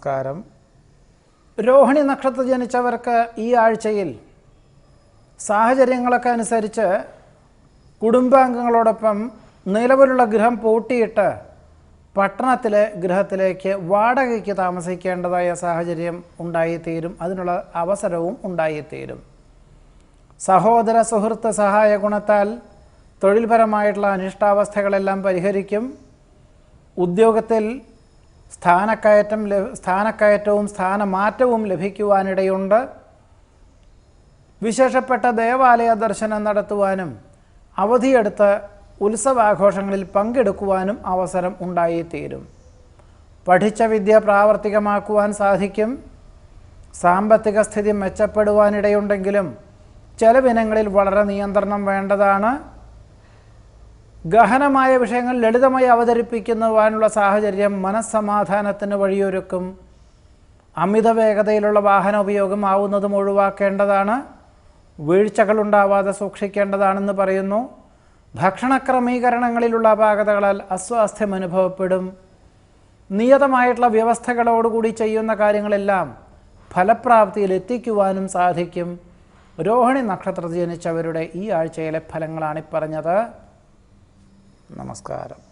നമസ്കാരം. രോഹിണി നക്ഷത്ര ജനിച്ചവർക്ക് ഈ ആഴ്ചയിൽ സാഹചര്യങ്ങളൊക്കെ അനുസരിച്ച് കുടുംബാംഗങ്ങളോടൊപ്പം നിലവിലുള്ള ഗൃഹം പൂട്ടിയിട്ട് പട്ടണത്തിലെ ഗൃഹത്തിലേക്ക് വാടകയ്ക്ക് താമസിക്കേണ്ടതായ സാഹചര്യം ഉണ്ടായിത്തീരും. അതിനുള്ള അവസരവും ഉണ്ടായിത്തീരും. സഹോദര സുഹൃത്ത് സഹായ ഗുണത്താൽ തൊഴിൽപരമായിട്ടുള്ള അനിഷ്ടാവസ്ഥകളെല്ലാം പരിഹരിക്കും. ഉദ്യോഗത്തിൽ സ്ഥാനക്കയറ്റവും സ്ഥാനമാറ്റവും ലഭിക്കുവാനിടയുണ്ട്. വിശേഷപ്പെട്ട ദേവാലയ ദർശനം നടത്തുവാനും അവധിയെടുത്ത് ഉത്സവാഘോഷങ്ങളിൽ പങ്കെടുക്കുവാനും അവസരം ഉണ്ടായിത്തീരും. പഠിച്ച വിദ്യ പ്രാവർത്തികമാക്കുവാൻ സാധിക്കും. സാമ്പത്തിക സ്ഥിതി മെച്ചപ്പെടുവാനിടയുണ്ടെങ്കിലും ചെലവിനങ്ങളിൽ വളരെ നിയന്ത്രണം വേണ്ടതാണ്. ഗഹനമായ വിഷയങ്ങൾ ലളിതമായി അവതരിപ്പിക്കുവാനുള്ള സാഹചര്യം മനസ്സമാധാനത്തിന് വഴിയൊരുക്കും. അമിത വേഗതയിലുള്ള വാഹന ഉപയോഗം ആവുന്നതും ഒഴിവാക്കേണ്ടതാണ്. വീഴ്ചകളുണ്ടാവാതെ സൂക്ഷിക്കേണ്ടതാണെന്ന് പറയുന്നു. ഭക്ഷണക്രമീകരണങ്ങളിലുള്ള അപാകതകളാൽ അസ്വാസ്ഥ്യം അനുഭവപ്പെടും. നിയതമായിട്ടുള്ള വ്യവസ്ഥകളോടുകൂടി ചെയ്യുന്ന കാര്യങ്ങളെല്ലാം ഫലപ്രാപ്തിയിൽ എത്തിക്കുവാനും സാധിക്കും. രോഹിണി നക്ഷത്രത്തിൽ ജനിച്ചവരുടെ ഈ ആഴ്ചയിലെ ഫലങ്ങളാണ് പറഞ്ഞത്. നമസ്കാരം.